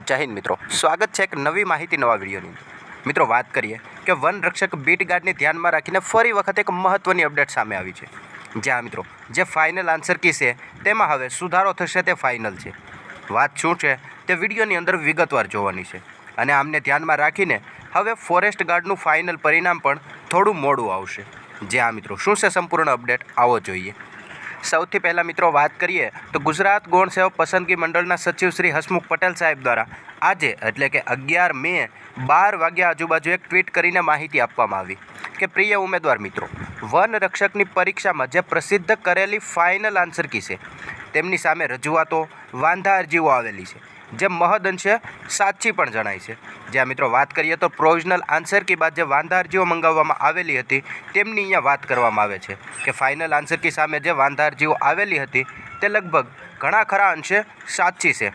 जय हिंद मित्रों, स्वागत है एक नवी माहिती नवा विडियोनी। मित्रों बात करिए कि वन रक्षक बीट गार्डने ध्याનમાં રાખીને ફરી વખત એક મહત્વની અપડેટ સામે આવી છે। જ્યાં મિત્રો જે ફાઇનલ આન્સર કી છે તેમાં હવે સુધારો થશે તે ફાઇનલ છે। વાત શું છે તે વિડિયોની અંદર વિગતવાર જોવાની છે અને આમને ધ્યાનમાં રાખીને હવે ફોરેસ્ટ ગાર્ડનું ફાઇનલ પરિણામ પણ થોડું મોડું આવશે। જ્યાં મિત્રો શું છે સંપૂર્ણ અપડેટ આવો જોઈએ। સૌથી પહેલાં મિત્રો વાત કરીએ તો ગુજરાત ગૌણ સેવક પસંદગી મંડળના સચિવ શ્રી હસમુખ પટેલ સાહેબ દ્વારા આજે એટલે કે 11 મે 12 વાગ્યા આજુબાજુ એક ટ્વીટ કરીને માહિતી આપવામાં આવી કે પ્રિય ઉમેદવાર મિત્રો, વન રક્ષકની પરીક્ષામાં જે પ્રસિદ્ધ કરેલી ફાઇનલ આન્સર કી છે તેમની સામે રજૂઆતો વાંધા અરજીઓ આવેલી છે જે મહદઅંશે સાચી પણ જણાય છે। જ્યાં મિત્રો વાત કરીએ તો પ્રોવિઝનલ આન્સર કી બાદ જે વાંધા અરજીઓ મંગાવવામાં આવેલી હતી તેમની અહીંયા વાત કરવામાં આવે છે કે ફાઇનલ આન્સર કી સામે જે વાંધા અરજીઓ આવેલી હતી તે લગભગ ઘણા ખરા અંશે સાચી છે।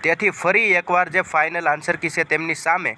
તેથી ફરી એકવાર જે ફાઇનલ આન્સર કી છે તેમની સામે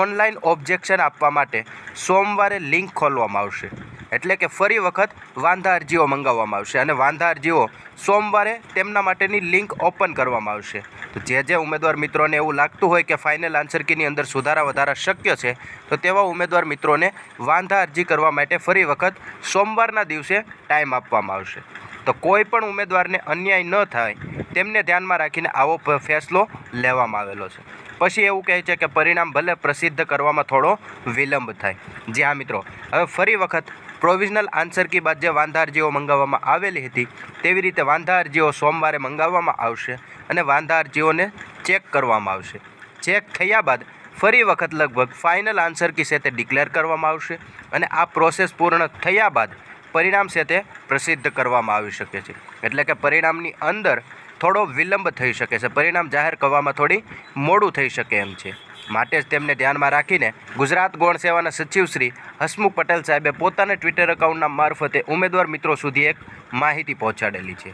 ઓનલાઈન ઓબ્જેક્શન આપવા માટે સોમવારે લિંક ખોલવામાં આવશે। એટલે કે ફરી વખત વાંધા અરજીઓ મંગાવવામાં આવશે અને વાંધા અરજીઓ સોમવારે તેમના માટેની લિંક ઓપન કરવામાં આવશે। તો જે ઉમેદવાર મિત્રોને એવું લાગતું હોય કે ફાઇનલ આન્સર કીની અંદર સુધારા વધારા શક્ય છે તો તેવા ઉમેદવાર મિત્રોને વાંધા અરજી કરવા માટે ફરી વખત સોમવારના દિવસે ટાઈમ આપવામાં આવશે। તો કોઈ પણ ઉમેદવારને અન્યાય ન થાય તેમને ધ્યાનમાં રાખીને આવો ફેસલો લેવામાં આવેલો છે। પછી એવું કહે છે કે પરિણામ ભલે પ્રસિદ્ધ કરવામાં થોડો વિલંબ થાય। જી હા મિત્રો, હવે ફરી વખત પ્રોવિઝનલ આન્સર કી બાદ જે વાંધા અરજીઓ મંગાવવામાં આવેલી હતી તેવી રીતે વાંધા અરજીઓ સોમવારે મંગાવવામાં આવશે અને વાંધા અરજીઓને ચેક કરવામાં આવશે। ચેક થયા બાદ ફરી વખત લગભગ ફાઇનલ આન્સર કી છે તે ડિક્લેર કરવામાં આવશે અને આ પ્રોસેસ પૂર્ણ થયા બાદ પરિણામ છે તે પ્રસિદ્ધ કરવામાં આવી શકે છે। એટલે કે પરિણામની અંદર થોડો વિલંબ થઈ શકે છે, પરિણામ જાહેર કરવામાં થોડી મોડું થઈ શકે એમ છે। માટે જ તેમને ધ્યાનમાં રાખીને ગુજરાત ગૌણ સેવાના સચિવ શ્રી હસમુખ પટેલ સાહેબે પોતાના ટ્વિટર એકાઉન્ટના મારફતે ઉમેદવાર મિત્રો સુધી એક માહિતી પહોંચાડેલી છે।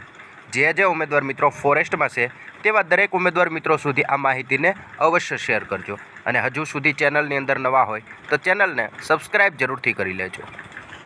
જે ઉમેદવાર મિત્રો ફોરેસ્ટમાં છે તેવા દરેક ઉમેદવાર મિત્રો સુધી આ માહિતીને અવશ્ય શેર કરજો અને હજુ સુધી ચેનલની અંદર નવા હોય તો ચેનલને સબસ્ક્રાઈબ જરૂરથી કરી લેજો।